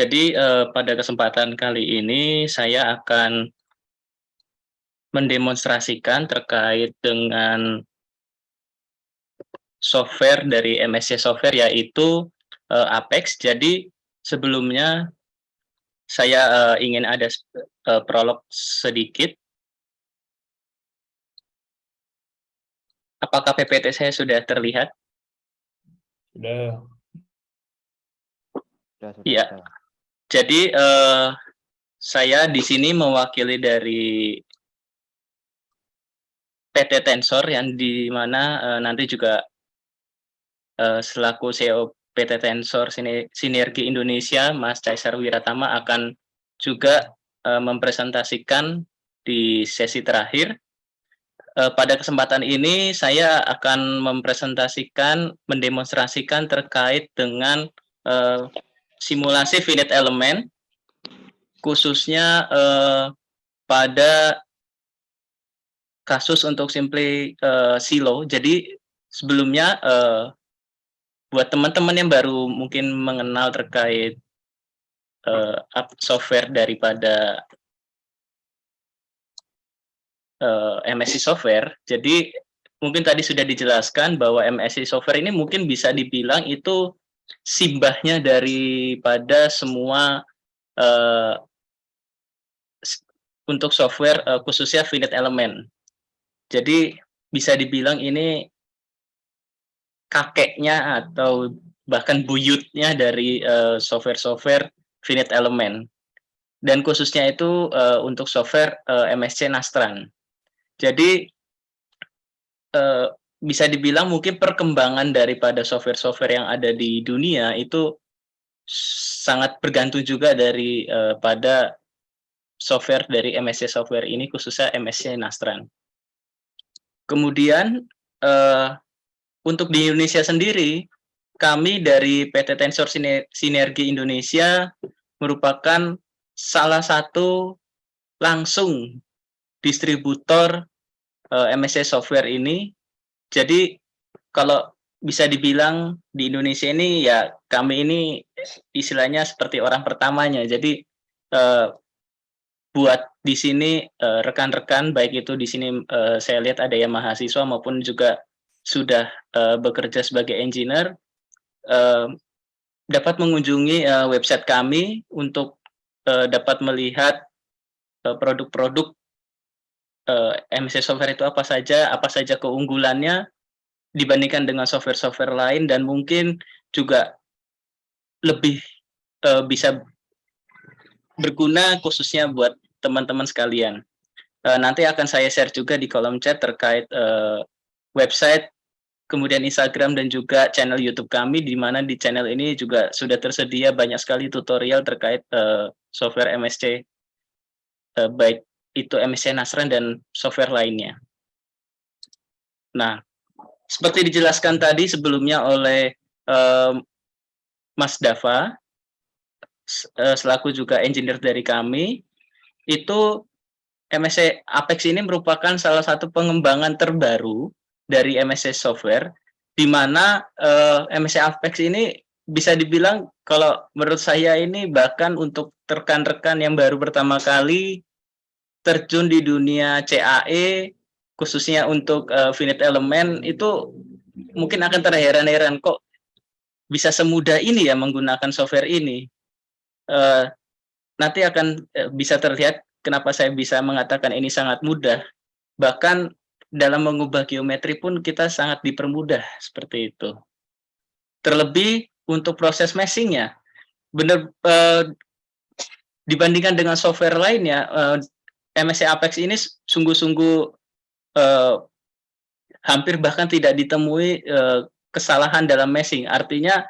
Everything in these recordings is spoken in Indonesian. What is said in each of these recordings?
Jadi pada kesempatan kali ini saya akan mendemonstrasikan terkait dengan software dari MSC Software yaitu Apex. Jadi sebelumnya saya ingin ada prolog sedikit. Apakah PPT saya sudah terlihat? Sudah. Iya. Jadi saya di sini mewakili dari PT Tensor yang di mana nanti juga selaku CEO PT Tensor Sinergi Indonesia, Mas Caesar Wiratama akan juga mempresentasikan di sesi terakhir. Pada kesempatan ini saya akan mendemonstrasikan terkait dengan simulasi finite element, khususnya pada kasus untuk simply silo. Jadi sebelumnya buat teman-teman yang baru mungkin mengenal terkait software daripada MSC Software, jadi mungkin tadi sudah dijelaskan bahwa MSC Software ini mungkin bisa dibilang itu simbahnya daripada semua untuk software khususnya finite element. Jadi bisa dibilang ini kakeknya atau bahkan buyutnya dari software-software finite element. Dan khususnya itu untuk software MSC Nastran. Jadi bisa dibilang mungkin perkembangan daripada software-software yang ada di dunia itu sangat bergantung juga dari pada software dari MSC Software ini, khususnya MSC Nastran. Kemudian untuk di Indonesia sendiri, kami dari PT Tensor Sinergi Indonesia merupakan salah satu langsung distributor MSC Software ini. Jadi kalau bisa dibilang di Indonesia ini ya kami ini istilahnya seperti orang pertamanya. Jadi buat di sini rekan-rekan baik itu di sini saya lihat ada yang mahasiswa maupun juga sudah bekerja sebagai engineer dapat mengunjungi website kami untuk dapat melihat produk-produk MSC Software itu apa saja keunggulannya dibandingkan dengan software-software lain, dan mungkin juga lebih bisa berguna khususnya buat teman-teman sekalian. Nanti akan saya share juga di kolom chat terkait website, kemudian Instagram dan juga channel YouTube kami, di mana di channel ini juga sudah tersedia banyak sekali tutorial terkait software MSC, baik itu MSC Nastran dan software lainnya. Nah, seperti dijelaskan tadi sebelumnya oleh Mas Dava, selaku juga engineer dari kami, itu MSC Apex ini merupakan salah satu pengembangan terbaru dari MSC Software, di mana MSC Apex ini bisa dibilang kalau menurut saya ini bahkan untuk rekan-rekan yang baru pertama kali terjun di dunia CAE, khususnya untuk finite element, itu mungkin akan terheran-heran kok bisa semudah ini ya menggunakan software ini. Nanti akan bisa terlihat kenapa saya bisa mengatakan ini sangat mudah. Bahkan dalam mengubah geometri pun kita sangat dipermudah seperti itu. Terlebih untuk proses meshing-nya, benar dibandingkan dengan software lainnya, MSC Apex ini sungguh-sungguh hampir bahkan tidak ditemui kesalahan dalam meshing. Artinya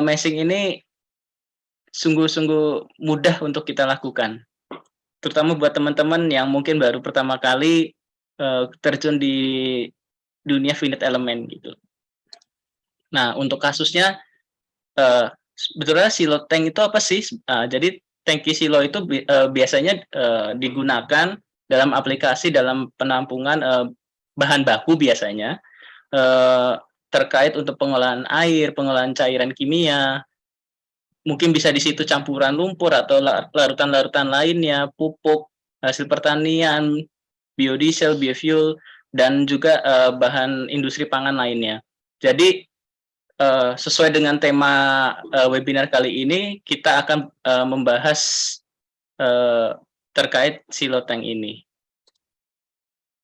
meshing ini sungguh-sungguh mudah untuk kita lakukan, terutama buat teman-teman yang mungkin baru pertama kali terjun di dunia finite element gitu. Nah, untuk kasusnya sebetulnya silo tank itu apa sih? Jadi tangki silo itu biasanya digunakan dalam aplikasi dalam penampungan bahan baku biasanya terkait untuk pengolahan air, pengolahan cairan kimia, mungkin bisa di situ campuran lumpur atau larutan-larutan lainnya, pupuk, hasil pertanian, biodiesel, biofuel, dan juga bahan industri pangan lainnya. Jadi sesuai dengan tema webinar kali ini, kita akan membahas terkait silo tank ini.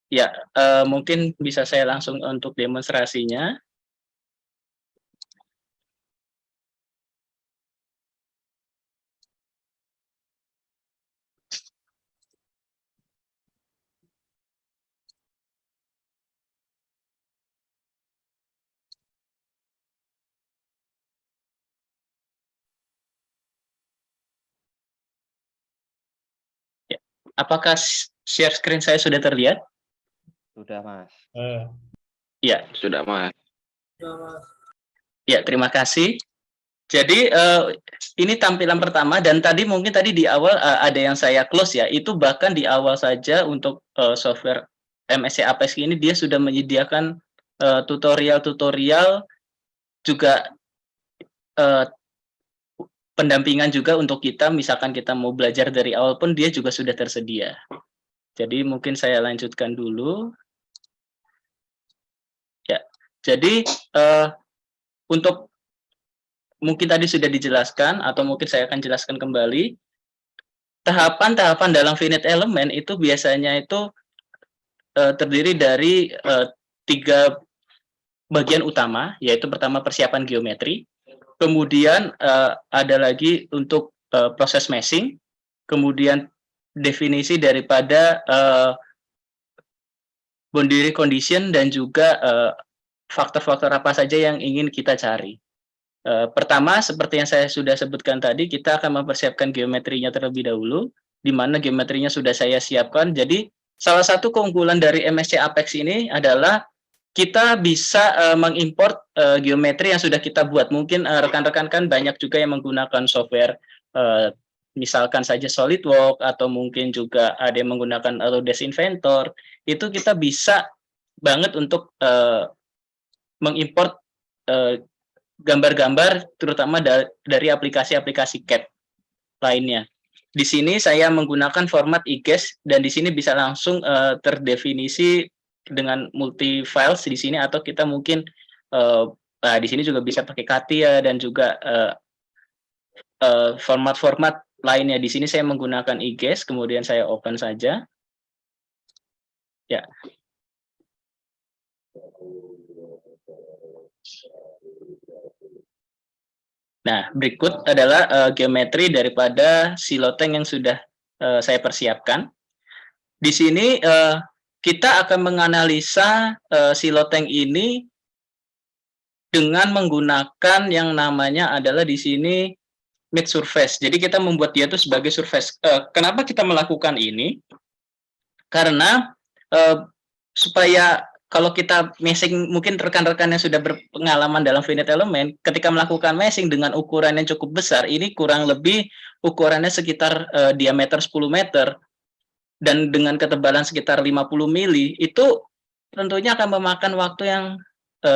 Ya, mungkin bisa saya langsung untuk demonstrasinya. Ya. Apakah share screen saya sudah terlihat? Sudah, Mas. Ya, Sudah, Mas. ya, terima kasih. Jadi ini tampilan pertama, dan mungkin tadi di awal ada yang saya close ya, itu bahkan di awal saja untuk software MSC Apex ini dia sudah menyediakan tutorial-tutorial juga pendampingan juga untuk kita, misalkan kita mau belajar dari awal pun dia juga sudah tersedia. Jadi mungkin saya lanjutkan dulu. Ya, jadi untuk mungkin tadi sudah dijelaskan atau mungkin saya akan jelaskan kembali. Tahapan-tahapan dalam finite element itu biasanya itu terdiri dari 3 bagian utama, yaitu pertama persiapan geometri, kemudian ada lagi untuk proses meshing, kemudian definisi daripada boundary condition, dan juga faktor-faktor apa saja yang ingin kita cari. Pertama, seperti yang saya sudah sebutkan tadi, kita akan mempersiapkan geometrinya terlebih dahulu, di mana geometrinya sudah saya siapkan. Jadi, salah satu keunggulan dari MSC Apex ini adalah kita bisa mengimport geometri yang sudah kita buat. Mungkin rekan-rekan kan banyak juga yang menggunakan software, misalkan saja SolidWorks, atau mungkin juga ada yang menggunakan Autodesk Inventor. Itu kita bisa banget untuk mengimport gambar-gambar terutama dari aplikasi-aplikasi CAD lainnya. Di sini saya menggunakan format IGES, dan di sini bisa langsung terdefinisi dengan multi files di sini, atau kita mungkin di sini juga bisa pakai CATIA dan juga format-format lainnya. Di sini saya menggunakan IGES, kemudian saya open saja. Ya. Nah, berikut adalah geometri daripada silo tank yang sudah saya persiapkan. Di sini kita akan menganalisa silo tank ini dengan menggunakan yang namanya adalah di sini mid surface. Jadi kita membuat dia itu sebagai surface. Kenapa kita melakukan ini? Karena supaya kalau kita meshing, mungkin rekan-rekan yang sudah berpengalaman dalam finite element, ketika melakukan meshing dengan ukuran yang cukup besar, ini kurang lebih ukurannya sekitar diameter 10 meter, dan dengan ketebalan sekitar 50 mili, itu tentunya akan memakan waktu yang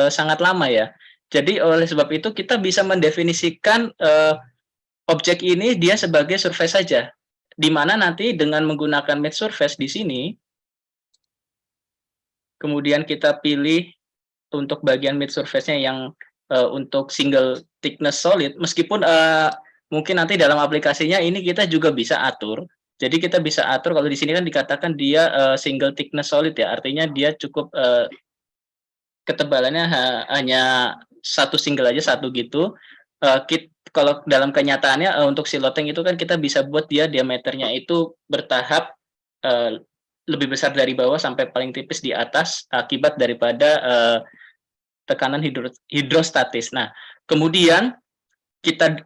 sangat lama ya. Jadi oleh sebab itu kita bisa mendefinisikan objek ini dia sebagai surface saja, di mana nanti dengan menggunakan mid surface di sini, kemudian kita pilih untuk bagian mid surface-nya yang untuk single thickness solid, meskipun mungkin nanti dalam aplikasinya ini kita juga bisa atur. Jadi kita bisa atur, kalau di sini kan dikatakan dia single thickness solid ya, artinya dia cukup ketebalannya hanya satu single aja, satu gitu. Kalau dalam kenyataannya untuk silo tank itu kan kita bisa buat dia diameternya itu bertahap lebih besar dari bawah sampai paling tipis di atas akibat daripada tekanan hidrostatis. Nah, kemudian kita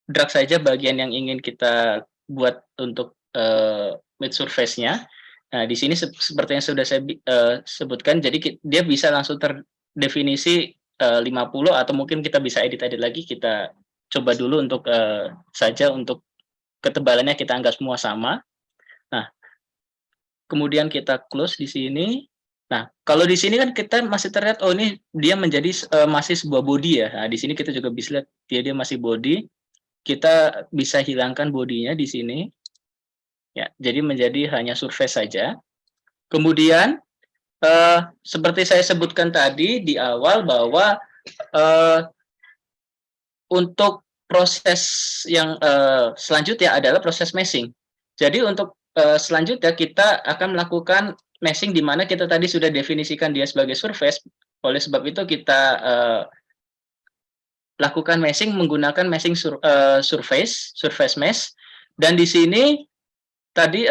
drag saja bagian yang ingin kita buat untuk mid surface-nya. Nah, di sini seperti yang sudah saya sebutkan, jadi dia bisa langsung terdefinisi 50, atau mungkin kita bisa edit lagi. Kita coba dulu untuk saja untuk ketebalannya kita anggap semua sama. Nah, kemudian kita close di sini. Nah, kalau di sini kan kita masih terlihat, oh ini dia menjadi masih sebuah body ya. Nah, di sini kita juga bisa lihat dia masih body. kita bisa hilangkan bodinya di sini. Ya, jadi menjadi hanya surface saja. Kemudian seperti saya sebutkan tadi di awal bahwa untuk proses yang selanjutnya adalah proses meshing. Jadi untuk selanjutnya kita akan melakukan meshing di mana kita tadi sudah definisikan dia sebagai surface. Oleh sebab itu kita lakukan meshing menggunakan meshing surface mesh. Dan di sini tadi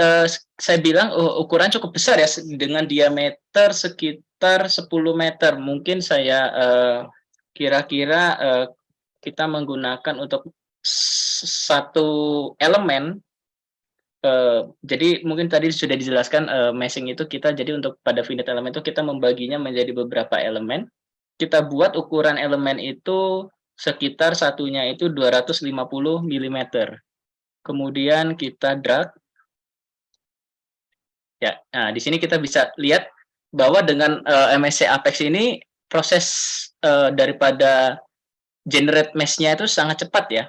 saya bilang ukuran cukup besar ya, dengan diameter sekitar 10 meter. Mungkin saya kira-kira kita menggunakan untuk satu elemen. Jadi mungkin tadi sudah dijelaskan meshing itu kita jadi untuk pada finite element itu kita membaginya menjadi beberapa elemen. Kita buat ukuran elemen itu sekitar satunya itu 250 mm. Kemudian kita drag. Ya, nah di sini kita bisa lihat bahwa dengan MSC Apex ini proses daripada generate mesh-nya itu sangat cepat ya.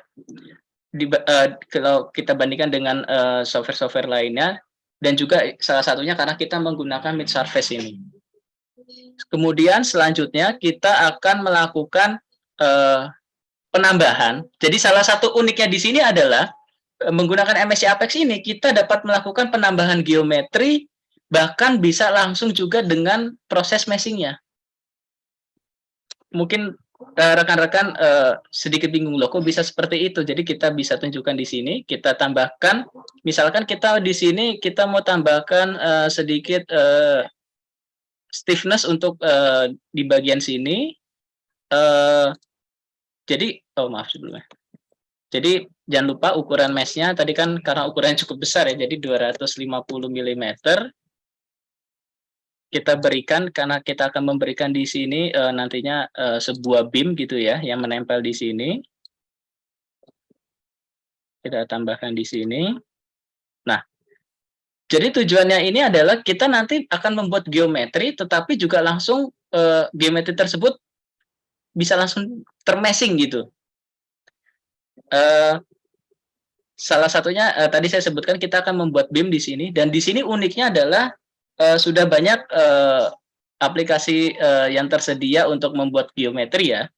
Kalau kita bandingkan dengan software-software lainnya, dan juga salah satunya karena kita menggunakan mid surface ini. Kemudian selanjutnya kita akan melakukan penambahan. Jadi salah satu uniknya di sini adalah menggunakan MSC Apex ini kita dapat melakukan penambahan geometri, bahkan bisa langsung juga dengan proses meshing-nya. Mungkin rekan-rekan sedikit bingung loh, kok bisa seperti itu. Jadi kita bisa tunjukkan di sini, kita tambahkan, misalkan kita di sini kita mau tambahkan sedikit stiffness untuk di bagian sini. Jadi, maaf sebelumnya. Jadi jangan lupa ukuran mesh-nya tadi kan karena ukurannya cukup besar ya, jadi 250 mm. Kita berikan karena kita akan memberikan di sini nantinya sebuah beam gitu ya yang menempel di sini. Kita tambahkan di sini. Nah, jadi tujuannya ini adalah kita nanti akan membuat geometri, tetapi juga langsung geometri tersebut bisa langsung termeshing gitu. Salah satunya tadi saya sebutkan kita akan membuat beam di sini, dan di sini uniknya adalah sudah banyak aplikasi yang tersedia untuk membuat geometri ya.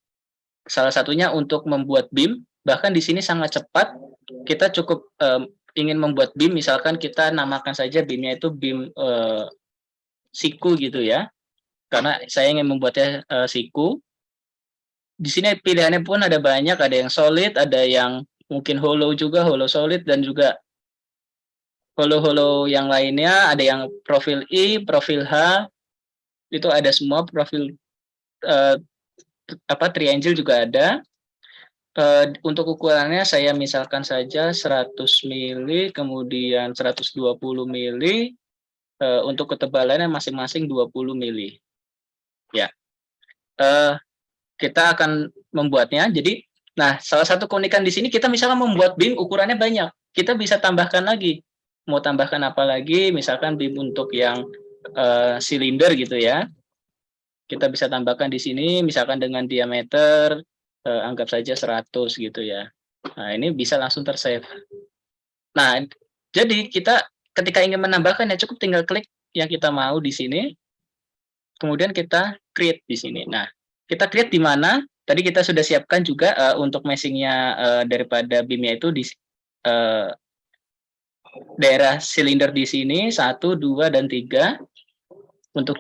Salah satunya untuk membuat beam, bahkan di sini sangat cepat. Kita cukup ingin membuat beam, misalkan kita namakan saja beamnya itu beam siku gitu ya. Karena saya ingin membuatnya siku. Di sini pilihannya pun ada banyak, ada yang solid, ada yang mungkin hollow juga, hollow solid, dan juga hollow-hollow yang lainnya, ada yang profil I, profil H, itu ada semua, profil triangle juga ada. Untuk ukurannya saya misalkan saja 100 mili, kemudian 120 mili, untuk ketebalannya masing-masing 20 mili. Ya, kita akan membuatnya. Jadi, nah salah satu keunikan di sini kita misalnya membuat beam ukurannya banyak, kita bisa tambahkan lagi. Mau tambahkan apa lagi? Misalkan beam untuk yang silinder gitu ya. Kita bisa tambahkan di sini, misalkan dengan diameter anggap saja 100 gitu ya. Nah, ini bisa langsung tersave. Nah, jadi kita ketika ingin menambahkan ya cukup tinggal klik yang kita mau di sini. Kemudian kita create di sini. Nah, kita create di mana? Tadi kita sudah siapkan juga untuk meshing-nya daripada beam-nya itu di daerah silinder di sini 1, 2, dan 3 untuk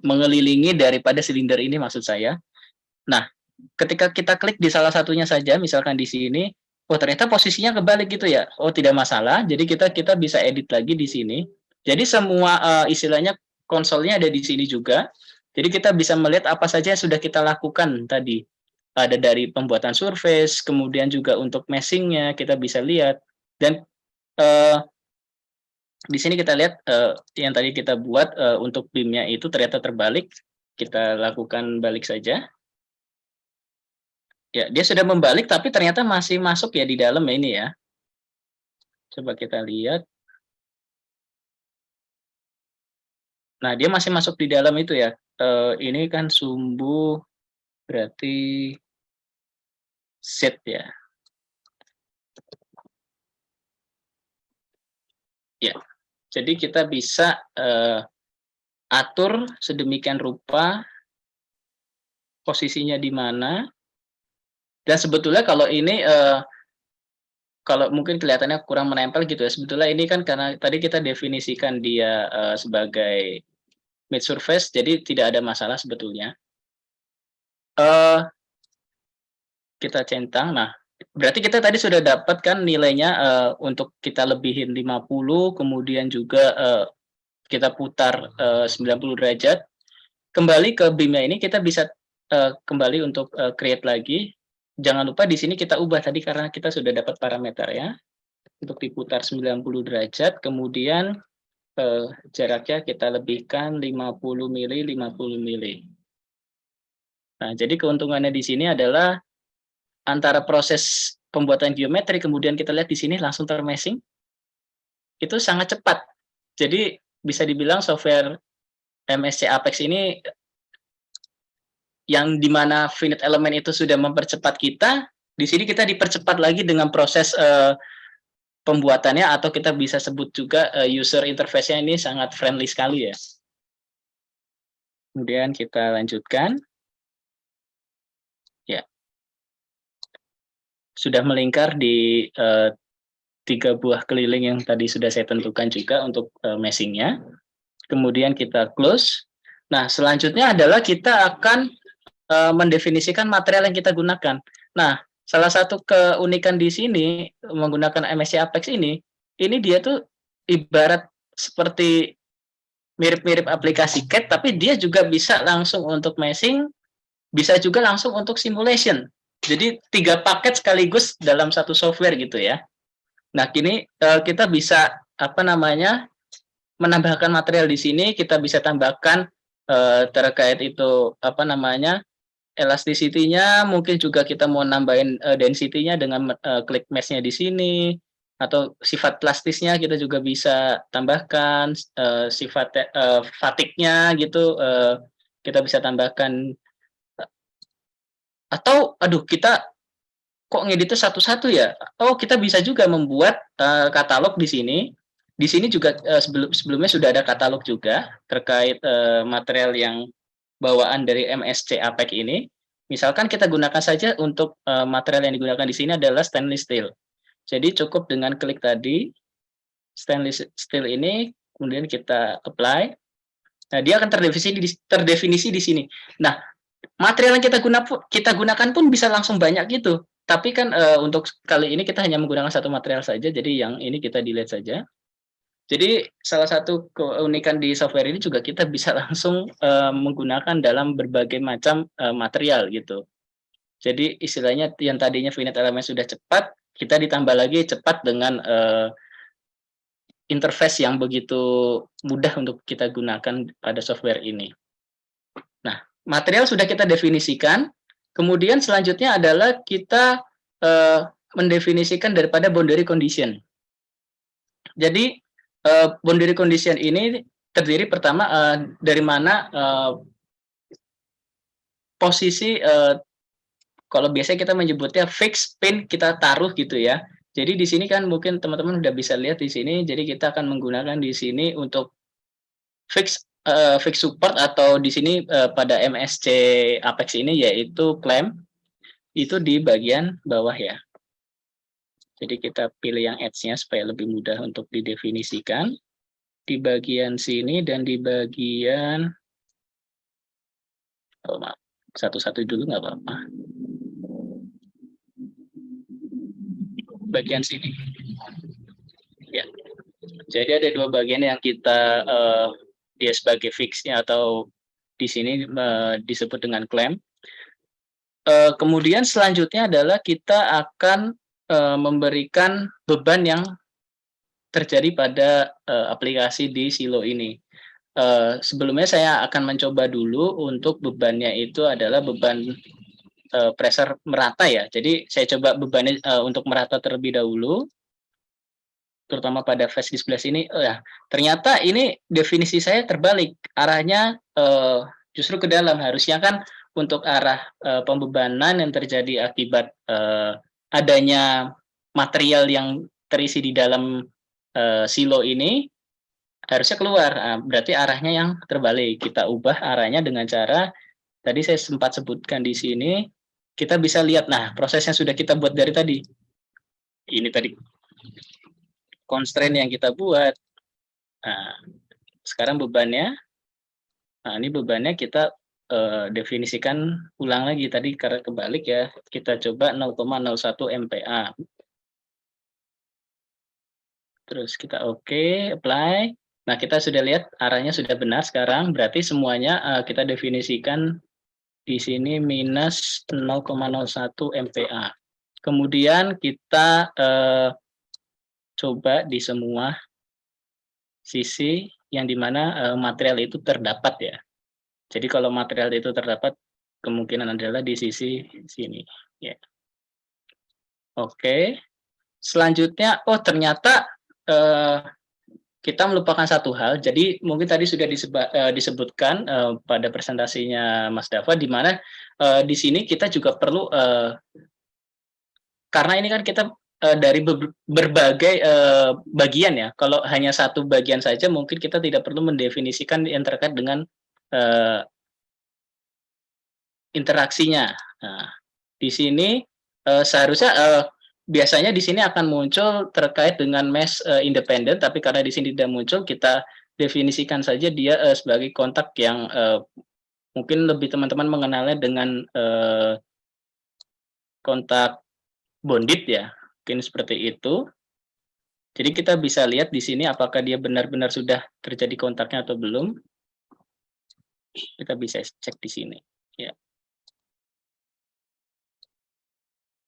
mengelilingi daripada silinder ini maksud saya. Nah, ketika kita klik di salah satunya saja, misalkan di sini, oh ternyata posisinya kebalik gitu ya. Oh tidak masalah. Jadi kita bisa edit lagi di sini. Jadi semua istilahnya konsolnya ada di sini juga. Jadi kita bisa melihat apa saja yang sudah kita lakukan tadi. Ada dari pembuatan surface, kemudian juga untuk meshing-nya kita bisa lihat. Dan di sini kita lihat yang tadi kita buat untuk beam-nya itu ternyata terbalik. Kita lakukan balik saja. Ya, dia sudah membalik tapi ternyata masih masuk ya di dalam ini ya. Coba kita lihat. Nah, dia masih masuk di dalam itu ya. Ini kan sumbu berarti set ya. Ya, jadi kita bisa atur sedemikian rupa posisinya di mana. Dan sebetulnya kalau ini kalau mungkin kelihatannya kurang menempel gitu ya. Sebetulnya ini kan karena tadi kita definisikan dia sebagai mid surface, jadi tidak ada masalah sebetulnya. Kita centang. Nah, berarti kita tadi sudah dapat kan nilainya untuk kita lebihin 50, kemudian juga kita putar 90 derajat. Kembali ke BIM-nya ini kita bisa kembali untuk create lagi. Jangan lupa di sini kita ubah tadi karena kita sudah dapat parameter ya. Untuk diputar 90 derajat, kemudian jaraknya kita lebihkan 50 mili, 50 mili. Nah, jadi keuntungannya di sini adalah antara proses pembuatan geometri, kemudian kita lihat di sini langsung termeshing, itu sangat cepat. Jadi bisa dibilang software MSC Apex ini yang dimana finite element itu sudah mempercepat kita, di sini kita dipercepat lagi dengan proses pembuatannya, atau kita bisa sebut juga user interface-nya ini sangat friendly sekali ya. Kemudian kita lanjutkan. Ya. Sudah melingkar di 3 buah keliling yang tadi sudah saya tentukan juga untuk meshing-nya. Kemudian kita close. Nah, selanjutnya adalah kita akan mendefinisikan material yang kita gunakan. Nah, salah satu keunikan di sini menggunakan MSC Apex ini dia tuh ibarat seperti mirip-mirip aplikasi CAD, tapi dia juga bisa langsung untuk meshing, bisa juga langsung untuk simulation. Jadi 3 paket sekaligus dalam satu software gitu ya. Nah, kini kita bisa menambahkan material di sini, kita bisa tambahkan terkait itu elasticity-nya, mungkin juga kita mau nambahin density-nya dengan klik mesh-nya di sini, atau sifat plastisnya kita juga bisa tambahkan, sifat fatigue-nya gitu, kita bisa tambahkan, atau kita kok ngeditnya satu-satu ya? Oh, kita bisa juga membuat katalog di sini. Di sini juga sebelumnya sudah ada katalog juga terkait material yang bawaan dari MSC Apex ini. Misalkan kita gunakan saja untuk material yang digunakan di sini adalah stainless steel. Jadi cukup dengan klik tadi stainless steel ini, kemudian kita apply. Nah, dia akan terdefinisi di sini. Nah, material yang kita gunakan pun bisa langsung banyak gitu. Tapi kan untuk kali ini kita hanya menggunakan satu material saja, jadi yang ini kita delete saja. Jadi salah satu keunikan di software ini juga kita bisa langsung menggunakan dalam berbagai macam material gitu. Jadi istilahnya yang tadinya finite element sudah cepat, kita ditambah lagi cepat dengan interface yang begitu mudah untuk kita gunakan pada software ini. Nah, material sudah kita definisikan, kemudian selanjutnya adalah kita mendefinisikan daripada boundary condition. Jadi boundary condition ini terdiri pertama dari mana posisi kalau biasanya kita menyebutnya fix pin kita taruh gitu ya. Jadi di sini kan mungkin teman-teman udah bisa lihat di sini. Jadi kita akan menggunakan di sini untuk fix support, atau di sini pada MSC Apex ini yaitu clamp itu di bagian bawah ya. Jadi kita pilih yang edge-nya supaya lebih mudah untuk didefinisikan. Di bagian sini dan di bagian satu-satu dulu nggak apa-apa. Bagian sini. Ya. Jadi ada 2 bagian yang kita dia sebagai fixnya, atau di sini disebut dengan clamp. Kemudian selanjutnya adalah kita akan memberikan beban yang terjadi pada aplikasi di silo ini. Sebelumnya saya akan mencoba dulu untuk bebannya itu adalah beban pressure merata ya. Jadi saya coba bebannya untuk merata terlebih dahulu, terutama pada face di sebelah sini. Ya, ternyata ini definisi saya terbalik, arahnya justru ke dalam. Harusnya kan untuk arah pembebanan yang terjadi akibat adanya material yang terisi di dalam silo ini harusnya keluar. Nah, berarti arahnya yang terbalik. Kita ubah arahnya dengan cara tadi saya sempat sebutkan di sini. Kita bisa lihat, nah prosesnya sudah kita buat dari tadi. Ini tadi constraint yang kita buat. Nah, sekarang bebannya. Nah, ini bebannya kita definisikan ulang lagi tadi karena kebalik ya. Kita coba 0,01 MPa. Terus kita oke, apply. Nah, kita sudah lihat arahnya sudah benar sekarang. Berarti semuanya kita definisikan di sini minus 0,01 MPa. Kemudian kita coba di semua sisi yang dimana material itu terdapat ya. Jadi kalau material itu terdapat, kemungkinan adalah di sisi sini. Ya. Oke. Selanjutnya, oh ternyata kita melupakan satu hal. Jadi mungkin tadi sudah disebutkan pada presentasinya Mas Dava, di mana di sini kita juga perlu, karena ini kan kita dari berbagai bagian ya. Kalau hanya satu bagian saja, mungkin kita tidak perlu mendefinisikan yang terkait dengan interaksinya. Nah, di sini seharusnya biasanya di sini akan muncul terkait dengan mesh independen, tapi karena di sini tidak muncul, kita definisikan saja dia sebagai kontak yang mungkin lebih teman-teman mengenalnya dengan kontak bonded ya, mungkin seperti itu. Jadi kita bisa lihat di sini apakah dia benar-benar sudah terjadi kontaknya atau belum. Kita bisa cek di sini. Ya.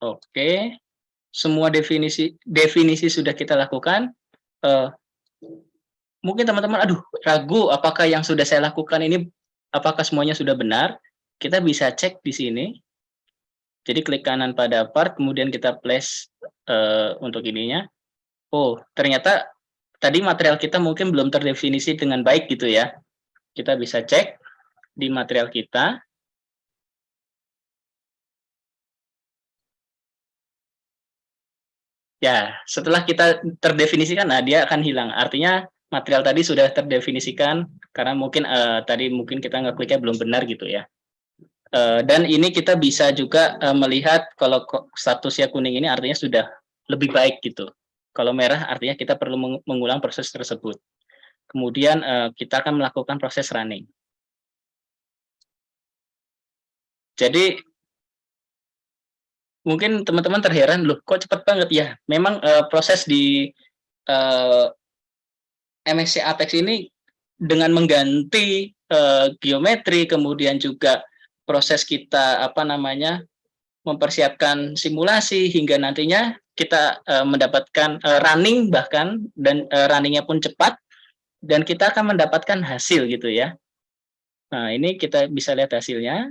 Oke. Semua definisi sudah kita lakukan. Mungkin teman-teman, aduh, ragu apakah yang sudah saya lakukan ini, apakah semuanya sudah benar. Kita bisa cek di sini. Jadi klik kanan pada part, kemudian kita place untuk ininya. Oh, ternyata tadi material kita mungkin belum terdefinisi dengan baik gitu ya. Kita bisa cek di material kita. Ya, setelah kita terdefinisikan, nah dia akan hilang. Artinya material tadi sudah terdefinisikan karena mungkin tadi mungkin kita ngekliknya belum benar gitu ya. Dan ini kita bisa juga melihat kalau statusnya kuning ini artinya sudah lebih baik gitu. Kalau merah artinya kita perlu mengulang proses tersebut. Kemudian kita akan melakukan proses running. Jadi mungkin teman-teman terheran, loh kok cepat banget ya. Memang proses di MSC Apex ini dengan mengganti geometri, kemudian juga proses kita mempersiapkan simulasi hingga nantinya kita mendapatkan running bahkan, dan runningnya pun cepat, dan kita akan mendapatkan hasil gitu ya. Nah, ini kita bisa lihat hasilnya.